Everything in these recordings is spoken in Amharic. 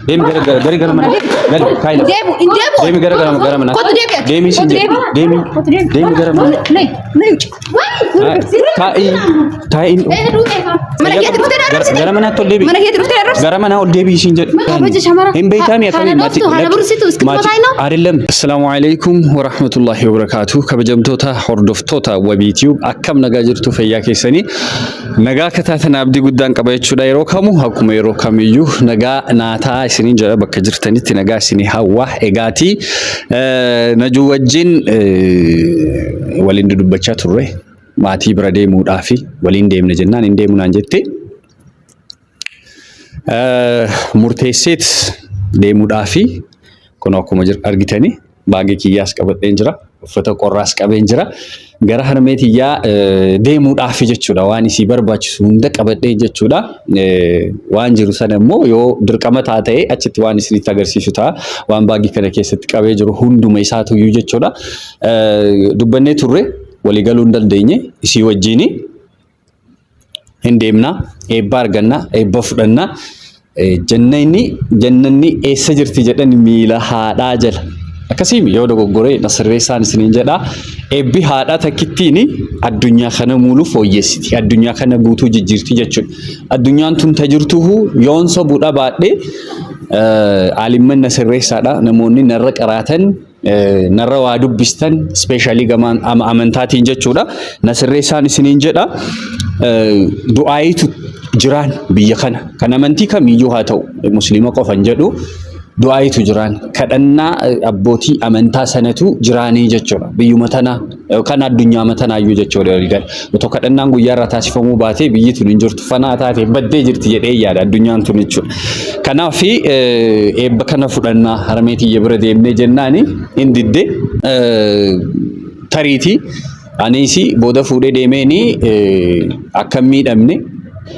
ديم غير من قال كايلا ديم غير من ديمي سين ديم غير من تاي غير من تول ديبي غير من اول ديبي سين هم بيتامي كمي ما السلام عليكم ورحمة الله وبركاته كبجمتوتا هردفتوتا وبيتيوب أكم نجاجرتو فيا كيسني نجا كتاتنا أبدي قدام كبيتشو دايرو كمو هكما يرو كميو نجا ناتا سنين جرا بكجرتني تنجا سني هوا إجاتي نجو وجين ولين دبچا تروي ماتي برادي مودافي ولين ديم نجنان إن ديم نانجتي مرتسيت ديم مودافي كنا أكما جر أرجتني باقي كياس كبت إنجرا فتو قراص كبنجرا gara harmeetiyyaa deemuudhaaf jechuudha waan isii barbaachisu hunda qabadhee jechuudha waan jiru sana immoo yoo dirqama taatee achitti waan isinitti agarsiisu ta'a waan baagii kana keessatti qabee jiru hunduma isaatu iyyuu jechuudha dubbannee turre walii galuu hin dandeenye isii wajjin hin deemna eebba arganna eebba fudhanna jannanni eessa jirti jedhan miila haadhaa jala akkasiin yoo dogoggoree nasirreessaan isiniin jedha eebbi haadha takkittiini addunyaa kana muulu fooyyessiti addunyaa kana guutuu jijjiirti jechuudha addunyaan tun tajirtuhu yoon sobuudha baadhee aalimman nasirreessaadha namoonni narra qaraatan narra waa dubbistan speeshaalii gamaan amantaatiin jechuudha nasirreessaan isiniin jedha du'aayitu jiraan biyya kana kan amantii kamiyyuu haa ta'u musliima qofan jedhu du'aayitu jiraan kadhannaa abbootii amantaa sanatu jiraanii jechuudha biyyuma tana kan addunyaa matanaayyuu jechuudha rigal otoo kadhannaan guyyaarraa taasifamuu baatee biyyi tun hin jirtu fanaa taate baddee jirti jedhee yaada addunyaan tun jechuudha kanaaf eebba kana fudhannaa harmeetiyya bira deemnee jennaani hin didde tariitii aniisi booda fuudhee deemeeni akka miidhamne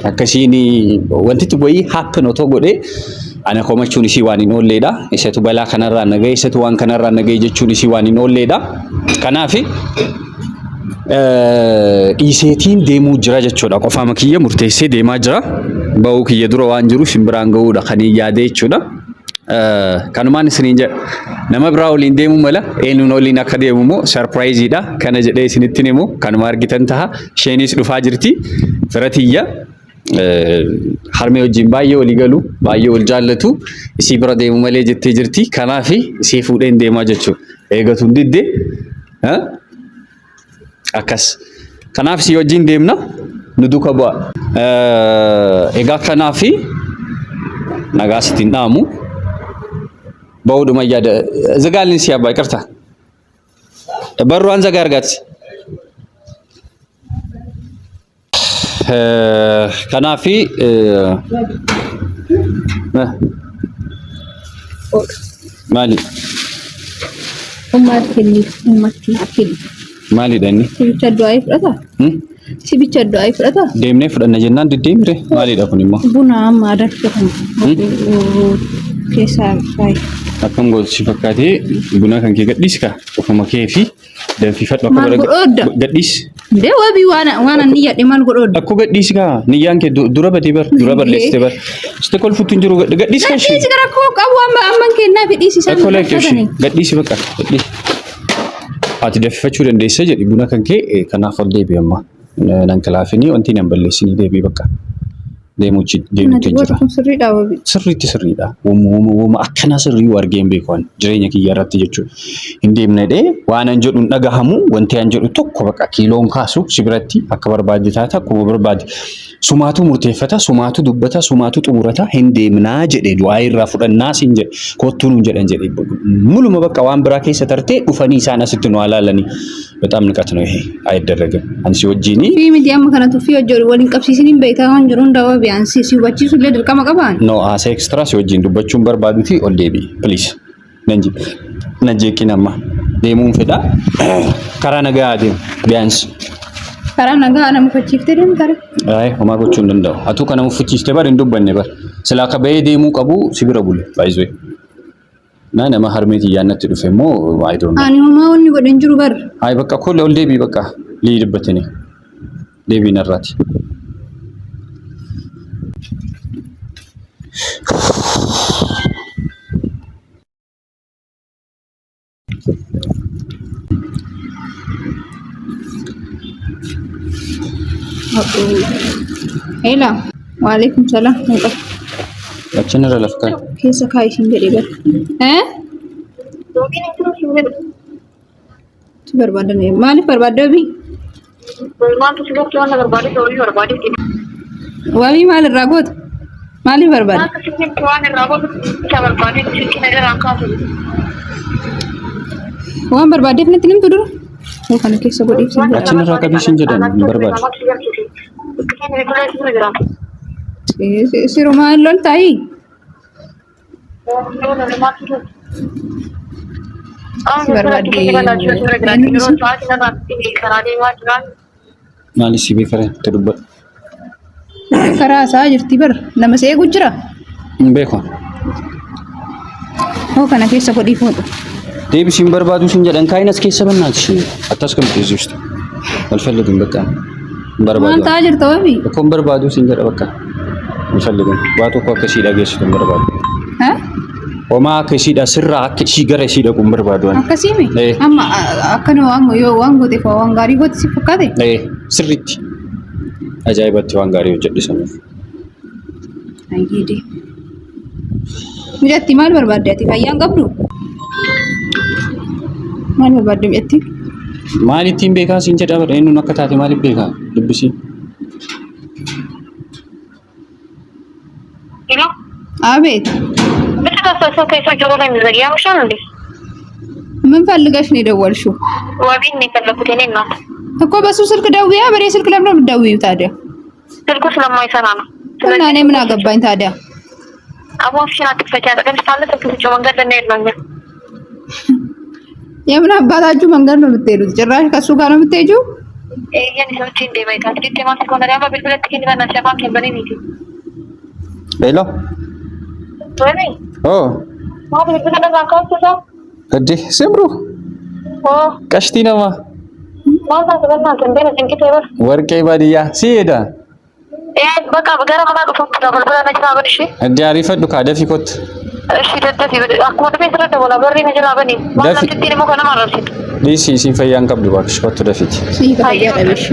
akkasiin wanti wayii happen otoo godhee ana komachuun isii waan hin oolleedha isatu balaa kanarraa nagee isatu waan kanarraa nagee jechuun isii waan hin oolleedha kanaaf dhiiseetiin deemuu jira jechuudha qofaama kiyya murteessee deemaa jira ba'uu kiyya dura waan jiru shimbiraan ga'uudha kan yaadee jechuudha kanumaan isiniin jedha nama biraa waliin deemuu mala eenyuun waliin akka deemu immoo sarpiraayiziidha kana jedhee isinittiin immoo kanuma argitan taha isheenis dhufaa jirti firatiyya harmee wajjin baay'ee walii galu baay'ee wal jaallatu isii bira deemu malee jettee jirti kanaaf isii fuudheen deemaa jechuudha eegatu didde akkas kanaaf isii wajjin deemna nu duuka bu'a egaa kanaaf nagaa sitiin dhaamu ba'uudhuma yaada zagaalin si abbaa iqirta barruun zagaa argaati kanafi mali ummati mali dani sibicha do'ay fudhata sibicha do'ay fudhata deemnee fudhanna jennaan diddeemire maalidha kun immoo buna amma adarfatan keessa faay akkam gooti fakkaatee buna kan kee gadhiiska ofuma kee fi danfifadhu akka gadhiis de wabi wana niyya de man godod akko gadhiisi ka niyyan ke dura bade bar dura bar leste bar ste kol futun jiru gadhiis ka shi gara ko qabu amman ke na fi disi san gadhiisi bakka gadhiis ati danfifachu dandeessa jedhi buna kan kee kanaaf ol deebi amma nan kalaafini wanti nan balleessini deebi bakka deemuchi deemutti jira sirriidha wama akkana sirrii wargeen beekon jireenya kiyya irratti jechuudha hin deemnedhe waan an jedhu dhagahamu wanti an jedhu tokko bakka kiiloon kaasu sibiratti akka barbaadde taata akkuma barbaadde sumaatu murteeffata sumaatu dubbata sumaatu xumurata hin deemnaa jedhe du'aa irraa fudhannaa siin jedhe kottuun jedhan jedhe muluma bakka waan biraa keessa tartee dhufanii isaan asitti nu alaalanii በጣም ንቀት ነው ይሄ አይደረግም አንሲ ወጂኒ ፊ ሚዲያም ከነቱ ፊ ወጆ ወሊን ቀብሲሲኒን በይታውን ጅሩን ዳው ቢያንሲ ሲወጪ ሱለ ድርቀማ ቀባን ኖ አሴ ኤክስትራ ሲወጂን ዱበቹን በርባዱቲ ኦልዴቢ ፕሊዝ ነጂ ኪናማ deemuun fedha karaa nagaa adeemu biyaans karaa nagaa nama fuchiifte deemu kare ay homaa gochuun danda'u atu kana fuchiifte bar hin dubbanne bar sila ka bayee deemuu qabu sibira bule baay'ee na nama harmeeti yaannatti dhufe immoo I don't know ani homaa wanni godhan jiru bar ay bakka kolle ol deebii bakka liidibbatini deebii narraati Hela, waalaikum salam. Achana ralafka. Keessa kaayishin jedhee bar. Si barbaadani. Maaliif barbaadda bi? Waabii maalirraa goota? Maaliif barbaadda? Waan barbaaddeef natti himtu dura. Kana keessa godhee ibsa. Achana irraa qabiishin jedhan barbaadu. Sirumaa lol ta'i. Si barbaadde. Maali si beekare te dubbadhu. Karaa isaa jirti bar nama see eegu jira. Hin beeku. Kana keessa godhii fuudhu. Deebisiin barbaadu sin jedhan kaayinas keessa bannaati. Attas kam teessistu. Alfalladin bakka. Barbaadu. Waan ta'aa jirta wabii? Akkuma barbaadu sin jedha bakka. Alfalladin. Waa tokko akka ishii dhageessitu hin barbaadu. Homaa akka ishiidha sirraa akka ishii gara ishii dhaquun barbaadu. Akkasiimi? Amma akkana waan yoo waan gooteef waan gaarii goote si fakkaate? Sirriitti. Ajaa'ibatti waan gaarii hojjedhisanuuf. Ayyeedee. Mijatti maal barbaadde ati fayyaan qabdu? Maal barbaadde mijatti? Maal ittiin beekaa siin jedha bara eenyuun akka taate maaliif beekaa dubbisii? አቤት ምን ፈልገሽ ነው የደወልሽው? ዋቢን ነው የፈለኩት እኔ እናት እኮ በሱ ስልክ ደውያ በኔ ስልክ ለምን ነው የምትደውይው ታዲያ? ስልኩ ስለማይሰራ ነው። እና እኔ ምን አገባኝ ታዲያ? አቦሽና አትፈቻ ተቀምጣለ ተከፍቶ መንገድ ላይ ነው። የምን አባታችሁ መንገድ ነው የምትሄዱት? ጭራሽ ከሱ ጋር ነው የምትሄጂው? የኔ ሰዎች እንደ ባይታ ትክክል ማለት ነው። ያማ በልበለት ከነና ሰባ ከበኔ ነው። ሄሎ ወይኔ ማን በልበለት አንካውሳ እዲ ስምሩ ቀሽቲ ነማ ማታ ተበና እንደነ እንኪ ተበር ወርቄ ባዲያ ሲሄዳ በቃ በጋራ ማለት ነው። ተበልበለ ነጅራ በልሽ እንዴ አሪፈዱ ካደፊ ኮት እሺ ደደፊ አኩመት ቤት ረደ ወላ በሪ ነጅራ በኒ ማለት ትክክል ነው ከነማ ረርሲ ዲሲ ሲፈያን ቀብዱ ባክሽ ኮት ደፊት ሲፈያ ደብሽ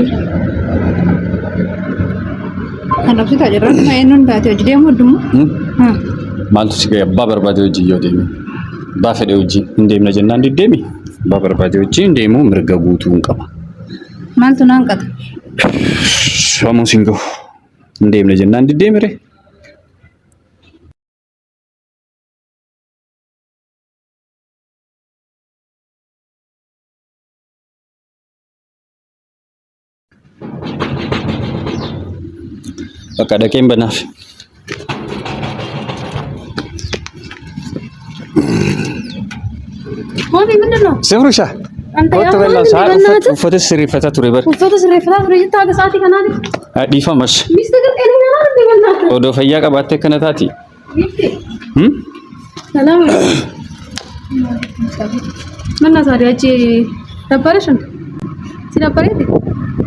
አናብሲ ታጀራ ማየኑን ባቴ ወጅዴም ወድሙ ማልቱ ሲገ ያባ በርባዴ ወጅ ይወደኝ ባፈደ ወጅ እንደም ነጀና እንዲደሚ ባበርባዴ ወጅ እንደሙ ምርገጉቱን ቀባ ማልቱ ናንቀት ሶሙ ሲንጎ እንደም ነጀና እንዲደሚ ረ በቃ ደቄም በናፍ ሆቢ ምንድነው? ስፍሩሻ ወጥ በላ ሳት ፈተስ ሲሪፈታ ቱሪበር ፈተስ ሲሪፈታ ቱሪጅ ታገሳቲ ከናዲ ዲፈመስ ሚስተገር ጤነኛ ነው እንዴ? በእናትህ ወዶ ፈያ ቀባተ ከነታቲ ሰላም ምን ታዲያቺ ነበረሽ እንዴ? ሲነበረኝ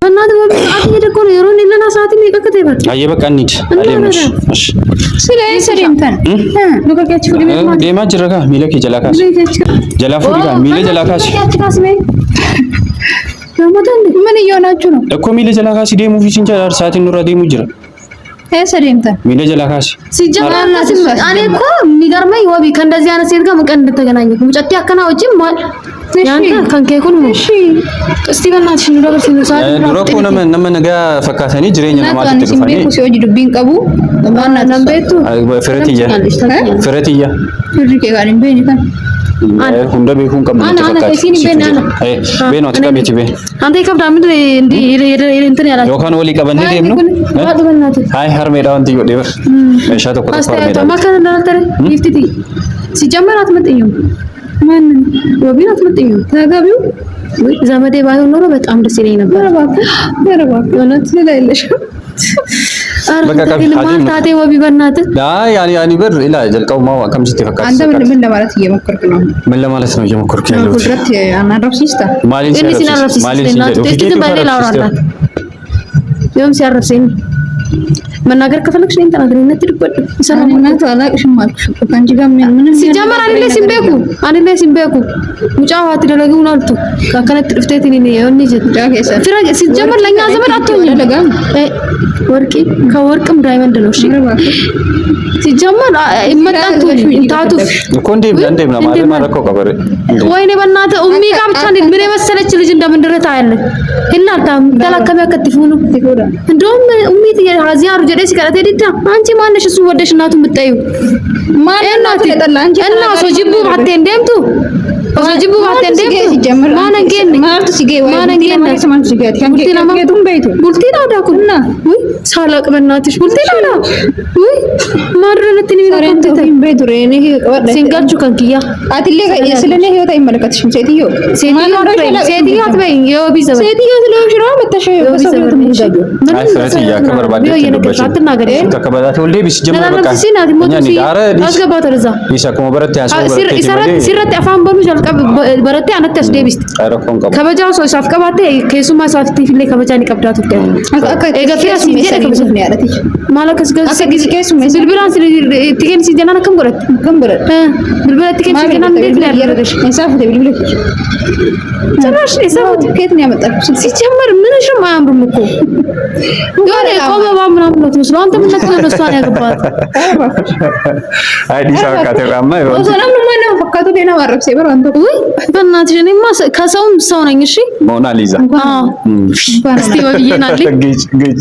በእናትህ ወቢ ሰዓት እየደቆ ነው የሮን ለና ሰዓት የሚቀከተ ይባል አየ በቃ እንሂድ አለምሽ እሺ ስለይ ሰሪምተን ሉካኪያቺ ሁሉ ማለት ዴማ ጅረጋ ሚለክ ጀላካስ ጀላፉ ዲጋ ሚለ ጀላካስ ምን እየሆናችሁ ነው እኮ ሚለ ጀላካስ ዴሙ ፊሲንቻ ሰዓት ኑራ ዴሙ ጅራ ሰሪምተን ሚለ ጀላካስ ሲጀመርና እኔ እኮ የሚገርመኝ ወቢ ከእንደዚህ አይነት ሴት ጋር መቀን እንደተገናኘሁ ሙጨቴ አከናውጪ ያንተ ከንከይኩን እሺ እስቲ በእናትሽ ነው ደረስ ነው ሰዓት ድሮኮ ነመ ነገ ፈካተኒ ጅሬኛ ነው ማለት ተገፋኒ ሲምቤኩ ሲወጂ ዱቢን ቀቡ ማና ነምቤቱ ፍረትያ ፍሪኬ ጋር እንበኝ ካን ሁንደ ቤኩን ቀቡ ተፈካቲ ቤኖ ተቀበቲ ቤ አንተ ይከብዳ ምን እንዲ እንትን ያላ ዮካን ወሊ ቀበንዴ ደም ነው አይ ሀርሜዳው እንት ይወደ በር ሻቶ ኮታ ሀርሜዳ ማከነ ነበር ይፍቲቲ ሲጀመር አትመጥኝም ማን ወቢን አትመጥኝም ተጋቢው ወይ ዘመዴ ባይሆን ኖሮ በጣም ደስ ይለኝ ነበር። ረባክ እውነት ስለሌለሽ በቃ ታቴ ወቢ በእናትህ ያኒ በር ኢላ ጀልቀው ማው ከምስት ተፈካሽ አንተ ምን ለማለት እየሞከርክ ነው? ምን ለማለት ነው እየሞከርክ ያለው? ኩድረት አናረፍ ሲስታ ማሊን ሲያረፍ ሲስታ ሲስታ መናገር ከፈለግሽ ነኝ ተናገሪኝ። ነጥብ ይሰራል እናት አላቅሽም አልኩሽ እኮ ካንቺ ጋር ምንም ሲጀመር አንዴ ሲምቤኩ ሙጫዋ ትደረጉን አልቱ ካከነት ጥፍቴት ነኝ የሆነ ፍራግ ሲጀመር ለኛ ዘመን አትሆኝ ለጋም ወርቂ ከወርቅም ዳይመንድ ነው። እሺ ሲጀመር ይመጣቱ ታቱ እኮ እንዴ ማለት ማረከው ቀበረ ወይኔ በእናትህ ኡሚ ጋር ብቻ ምን የመሰለች ልጅ እንደምንድረታ ያለ እናታም ተላከም ያከትፉኑ እንደውም ኡሚ ዚያሩ ጀደስ ከራቴ ዲታ አንቺ ማነሽ እሱ ወደሽ እናቱ ምጣዩ ማን እናቱ ለጠላ አንቺ እና ሶጂቡ ማቴ እንደምቱ ሶጂቡ ማቴ እንደምቱ ማነንገን ማርቱ ሲገ ወይ ማነንገን ሰማን ሲገ ካንገ ከቱም በይቱ ቡልቲና ዳኩና ወይ ሳላቅ በእናትሽ ቡልቲና ዳ ወይ ማድረነትኒ ነው በይቱ ረኔ ሲንጋቹ ከንኪያ አትሌ ስለኔ ህይወት አይመለከትሽም ሴትዮ ሴትዮ አትበይ የወቢ ዘመን ሴትዮ ስለሆንሽ ነው መተሽ በሰው ህይወት ምንጋጁ አስራቲ ያከበር ባዴ ተደበሽ ተከበዳት ወልዴ ቢስ ጀመረ በቃ እኛ ዳረ አስገባው ተረዛ ይሳከሙ በረት ያሰው በረት ሲረት አፋን በሉ jalqa በረቴ አነት ያስደብስት ከበጃው ሰው ሳፍቀባቴ ከሱማ ሳፍቲ ፍሌ ከበጃኒ ቀብዳቱ ከገፊያ ሲጀ ከበሰፍ ነው ያለቲ ማለከስ ገስ ከሱማ ብልብላን ትገን ሲጀና ከምጎረት ብልብላ ትገን ሲጀና እንዴት ነው ያደረገሽ እንሳፍተ ብልብላ ጭራሽ የሰሩት ከየት ነው ያመጣሽ ሲጀመር ምንሽም አያምርም እኮ ዶሬ ቆመባ ምናምን ነው ትመስለው አንተ ምን ነካ ነው እሷን ያገባት አዲስ አበባ ከተራማ ይሆን ሰላም ነው ማለት ነው ፈካቱ ደና ማረብ ሲበር አንተ ወይ በእናትሽ እኔማ ከሰውም ሰው ነኝ እሺ ሞናሊዛ እስቲ ወብዬና ግጭ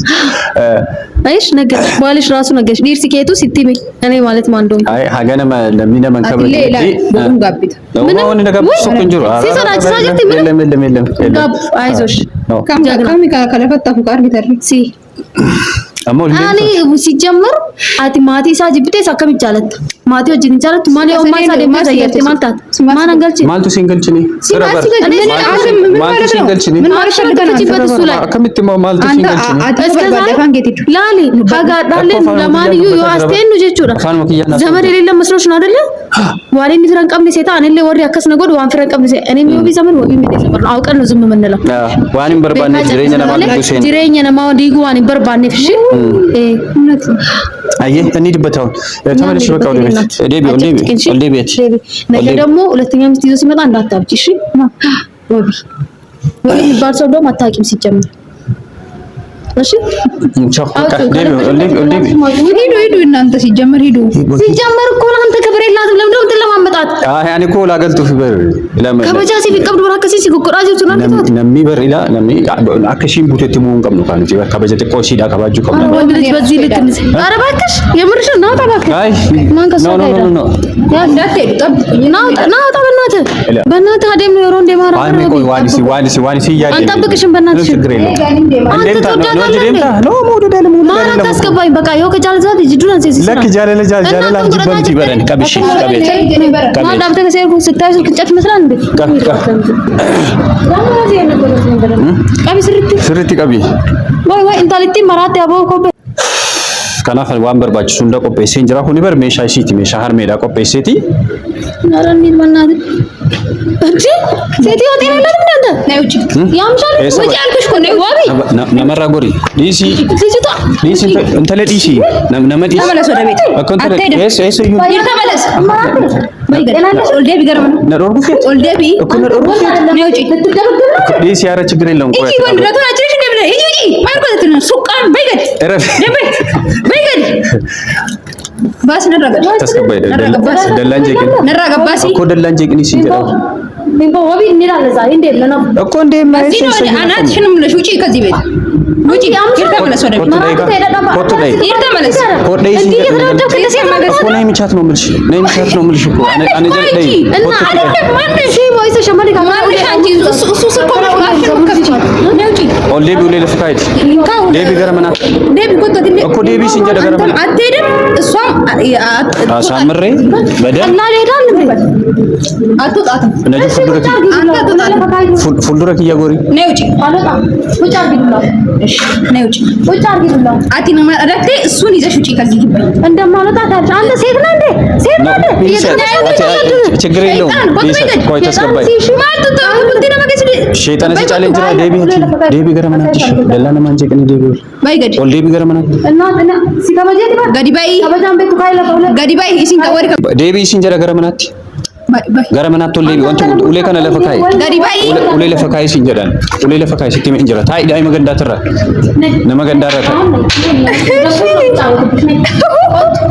አይሽ ነገር ባልሽ ራሱ ነገሽ ዲርሲ ከየቱ ሲቲሚ እኔ ማለት ማን እንደሆነ አይ ሀገነ ለሚነመን ከበጂ ቡን ጋቢት ምን ሆነ ነገር ሱቁንጅሩ ሲሰራጭ ሳጀት የለም ጋብ አይዞሽ ካሚ ካለፈታፉ ጋር ቢተር ሲ አኒ ሲጀመር አቲ ማቲ ሳጅብቴ ሳከም ይቻለት ማቲ ወጅን ይቻለት ማሊ ኦማይ ሳደ ማዘየት ማልታት ማን አንገልች ማልቱ ሲንገልችኒ ሰረበር ማልቱ ሲንገልችኒ ምን ማለት ነው ከመት ማልቱ ሲንገልችኒ ላሊ ሀጋ ዳለን ለማን ዩ አስቴኑ ጀቹራ ዘመድ የሌለ መስሎሽ ነው አይደለ ዋሊ ንፍረን ቀምኔ ሴታ እኔ ወሪ አከስ ነገድ ዋን ፍረን ቀምኔ እኔ ሚው ቢዘመን ወቢ ምን ዘመን አውቀን ነው ዝም ምንለው ዋኒም በርባኔ ጅሬኛ ለማለት ሁሴን ጅሬኛ ለማው ዲጉ ዋኒም በርባኔ ፍሽ እውነት አየ እንሂድበት አሁን ተመለሽ በቃ ወደ ቤት ነገ ደግሞ ሁለተኛ ሚስት ይዞ ሲመጣ እንዳታብጪ እሺ ወቢ የሚባል ሰው ደግሞ አታውቂም ሲጀምር እሺ ቻው በቃ ሂዱ እናንተ ሲጀመር እኮ አንተ ክብር የላትም ለምን ነው ለማመጣት ያኔ እኮ ላገልቱ ፊበር ለምን ከበጃ ሲቀብዱ ወራከሲ ሲቆራጁ ተናንተ ነሚበር ኢላ ነሚ አከሺም ቡቴት ሙን ቀምኑ ካን ጂ ከበጀ ተቆ ሲዳ ከባጁ ከመ ወንድ ልጅ በዚህ ልትንስ ኧረ እባክሽ የምርሽ ነው ታባክ አይ ማን ከሰው ጋር ኖ ያ እንዳትሄዱ ጠብቁኝ ናውጣ በእናትህ አደም ነው እንደ ማራ ዋኒ ቆይ ዋኒ ያየ አንጠብቅሽም በእናትሽ ችግር የለም እንዴት ነው ጅዴምታ ነው ሞዱዳ ለሞዱ ማራ ታስገባኝ በቃ ይኸው ከጃልዛት ጅዱን አንሴ ሲሳ ለክ ጃለለ አንጂ በንቲ በረን ቀብሽ ቀቤት ማዳም ተከሰይኩ ስታዩ ቅንጨት መስላል እንዴ ስርቲ ቀቢ ወይ እንታልቲ ማራት ያበው ኮበ ከናፈ ዋንበር ባጭ ሱንዳ ቆጴሴ እንጀራ ሁኒ በር ሜሻ ሲቲ ሜሻ ሃር ሜዳ ቆጴሴቲ ናራኒ ማናት እንጂ ሴቲ ወጤ ነው ለምን ነውጭ ያምሻል ወጪ አልኩሽ እኮ ነው ዋቢ ነመራ ጎሪ ዲሲ እንተለ ዲሲ ነመዲ ተመለስ ወደ ቤት አትሄድ ኤስ ዩ ተመለስ ኦልዴቢ ገርም ነው ነሮርጉ ፊት ኦልዴቢ እኮ ነሮርጉ ፊት ነውጭ ልትደበደብ ዲሲ ያረ ችግር የለውም ቆይ እቺ ወንድ ነው አጭሽ እንደምን ሂጂ ማርቆት ነው ሱቃን በይገድ እረፍ በይገድ ባስ ነራገ ተስከባይ ደላንጀ ግን ነራገባሲ እኮ ደላንጀ ግን ሲገራው ቢንጎ ወቢ እንላለ ዛሬ እንዴት ነው እኮ እንዴ ማይሽ አናትሽንም ለሽ ውጪ ከዚህ ቤት ውጪ ይርተመለስ ወደ ቤት ይርተመለስ ኮደይ ሲ እኮ ነይ ምቻት ነው ምልሽ እኮ አነ ዘይ እና አይደለም ማን ሺ ወይስ ሸመሪ ከማውሽ አንቺ እሱ ስልኮ ነው ከፍቺ ነውጪ ኦልዴቢ ወለ ለፍካይት ዴቢ ገረመና ዴቢ ኮቶ ግን እኮ ዴቢ ሲንጀ ገረመና አትሄድም እሷም አሳምሬ በደም እና ሄዳል እንዴ አትወጣትም እነዚህ fuuldura kiyya gorii. Nee uci. Uci arginu. እሺ nee uci. Uci arginu. አቲ ነው ማረቴ እሱን ይዘሽ ውጪ ከዚህ ግቢ እንደማለታ ታች አንተ ሴት ነህ እንዴ? ሴት ነህ እንዴ? ችግር የለውም። ቆይ ተስገባይ ሸይጣን ሲጫለኝ ጅራ ዴቢ ገረመናትሽ ደላና ማንጀ ቀኒ ዴቢ ባይ ገዲ ኦል ዴቢ ገረመናት እና ሲከበጀት ገዲ ባይ ከበጃም ቤቱ ካይላ ገዲ ባይ ኢሲን ከወሪ ዴቢ ኢሲን ጀራ ገረመናት ገረመናት ቶል ዴቢ ወንቱ ኡሌ ከነ ለፈካይ ገዲ ባይ ኡሌ ለፈካይ ሲንጀዳን ኡሌ ለፈካይ ሲቲም እንጀራ ታይ ዳይ መገንዳ ተራ ነመገንዳ ረታ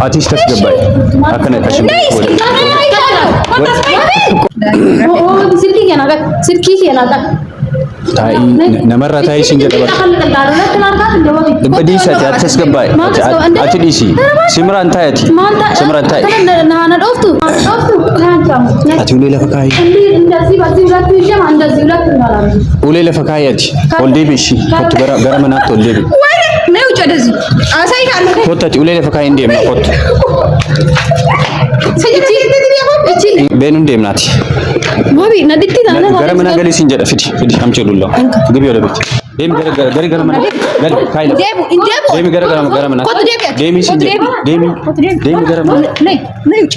አቲስ ተስገባይ አከነ ከሽም ስልኪ የናጋ ታይ ነመራ ታይ ሲንጀዳ በዲ ሰት አትስገባይ አትዲሲ ሲምራን ታያቲ ሲምራን ታይ ናና ዶፍቱ አቲ ኡሌ ለፈካይ እንደዚህ ባዚህ ሁለት ይሸም እንደዚህ ሁለት ይባላል ኡሌ ለፈካይ አቲ ኦልዴ ቢሺ ኮት ገረመናት ኦልዴ ቢ ነው ጨደዚህ አሳይ ካለ ኮት ኡሌ ለፈካይ እንዴም ኮት እቺ ቤኑ እንዴም ናት ወቢ ነድቲ ታና ገረመና ገሊ ሲንጀዳ ፊዲ አምቸሉላ ግቢ ወደ ቤት ዴም ገረ ገረመና ገል ካይላ ዴም ገረ ገረመና ዴም ሲንጀዳ ዴም ገረመና ነይ ነይ ውጪ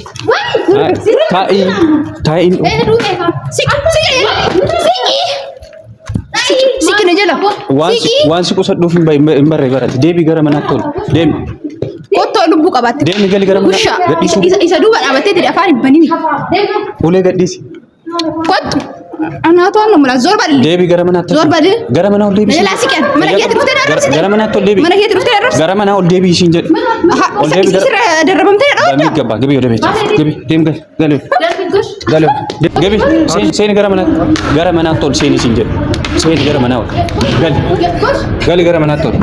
ታይ ሲኪ ነጀላ ዋንስ ቆሰዱፍ እምበረ ይበራት ዴቢ ገረመና ቶል ዴም ቆቶ ልቡ ቀባት ዴም ገሊ ገረመና ገዲሱ ኢሰዱ ባባቴ ተዳፋሪ በኒ ኡሌ ገዲስ ቆጥ አናቷን ነው ማለት ዞር በል ዴቢ ገረመና ዞር በል ገረመና ኡል ዴቢ ለላሲቀን መለየት ተደረሰ ገረመና ቶል ዴቢ መለየት ተደረሰ ገረመና ኡል ዴቢ ሲንጀድ ኡል ዴቢ ደረበም ተደረሰ በሚገባ ግቢ ወደ ቤት ግቢ ዴም ገለ ግቢ ሴን ገረመና ቶል ሴን ሲንጀድ ሴን ገረመና ገል ገረመና ቶል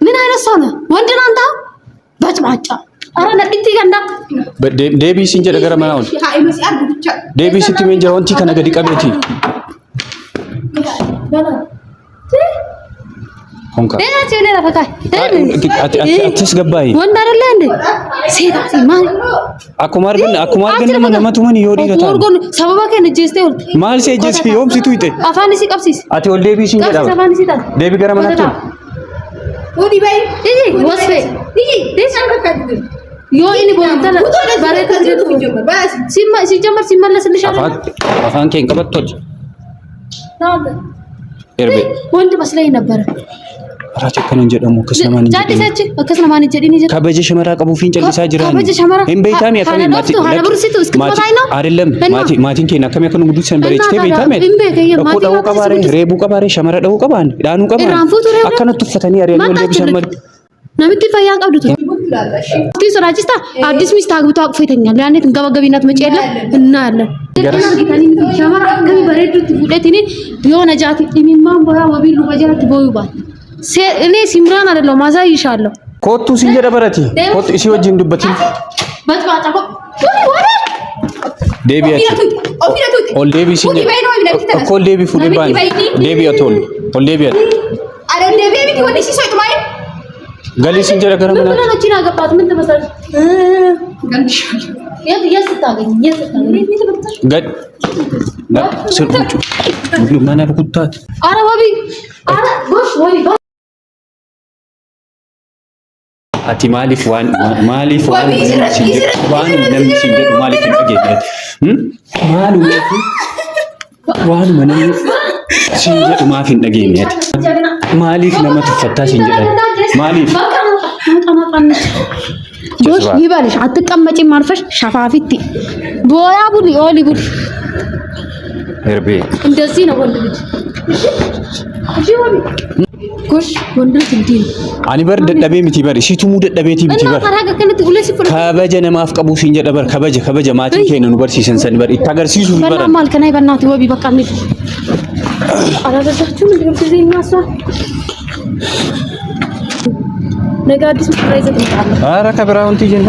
ምን አይነት ሰው ነው? ወንድ ነህ አንተ? ባጭባጫ አረ ነጥቲ ገንዳ ዴቢ ሲንጀድ ገረመና ኡል ዴቢ ሲቲሜንጀ ወንቲ ከነገዲ ቀቤቲ ሆንካ ደናች ለላ ፈካይ አትስገባይ ወንድ አይደለ እንዴ? ሴት ማን አኩማር ግን ነመቱ ምን ይወዲ ነው ታዲያ ወርጎን ሰበባ ከነ ጀስቴ ወልት ማል ሴጀስ ዮም ሲቱ ይጤ አፋኒ ሲቀብሲስ አቲ ወል ዴቢ ሲንጀድ አፋኒ ሲታ ዴቢ ገረመና ቶል ወዲ ባይ ይሄ ወስፌ ይሄ ዮይኒ ቦንተለ ባረከ ባስ ሲጀመር ሲመለስልሽ አፋን ከን ቀበቶች ታውደ ኤርቤ ወንድ መስለኝ ነበር ራቸ ከነን ጀደሙ ከስለማን ጃዲሰች ከስለማን ጀዲኒ ጀ ከበጀ ሸመራ ቀቡ ፊንጨ ሊሳ ጅራኒ እም በይታም ያከሚ ማቲ አይደለም ማቲን ከና ከመከኑ ጉዱ ሰንበሬች ከበይታም እኮ ደው ቀባሬ ሬቡ ቀባሬ ሸመራ ደው ቀባን ዳኑ ቀባን አከነቱ ፈተኒ ያሪያል ወልደ ቢሰመር ነብቲ ፈያ ቀብዱት እስቲ ስራጭስታ አዲስ ሚስት አግብቶ አቅፎ ይተኛል ያኔ ትንገበገቢናት መጪ የለ እና ያለ ሸመራ ከሚ በሬዱት ጉደቲኒ የሆነ ጃቲ ኢሚማን ቦያ ወቢሉ በጃት ቦዩባል እኔ ሲምራን አይደለም ማሳይሻለሁ ኮቱ ሲንጀደ በረቲ ኮቱ እሺ ወጅ እንዱበቲ ባጭባጫ ዴቢያት ኦል ዴቢ ሲንጀደ እኮ ዴቢ ፉዲባን ዴቢያት ኦል ዴቢያት አረ ዴቢ ወዲ ሲሶይት ማይ ገሊ ሲንጀደ ገረመና ምን ነው ቺና ገባት ምን ተመሰል የስታገኝ ገድ ስርቁጭ ማና ለኩታት አረ ወቢ አረ ጎሽ ወቢ ati maaliif waan sinjed waan namni sinjed maaliif hin dhageeffatu waanuma namni sinjed maaf hin dhageenyeeti maaliif nama tuffattaa sinjedhan maaliif ጎሽ ይበልሽ አትቀመጪም አርፈሽ ሸፋፊቲ ቦያ ቡሊ ኦሊ ቡሊ ኤርቤ እንደዚህ ነው ወንድ ልጅ እሺ ወቢ ጎሽ ወንድ ልጅ እንዲህ ነው ani bar dadhabe miti bar isitu mu dadhabeeti miti bar kabaja namaaf qabu siin jedha bar kabaja maatiin keenya nu barsiisan san bar itti agarsiisu bar በጣም ማልከናይ በእናትህ ወቢ በቃ እንዴ አላደረሳችሁም እንዴ ከዚህ ማሳ ነገ አዲስ ፕራይዝ ተጣጣለ ኧረ ከብራውን ትይጀና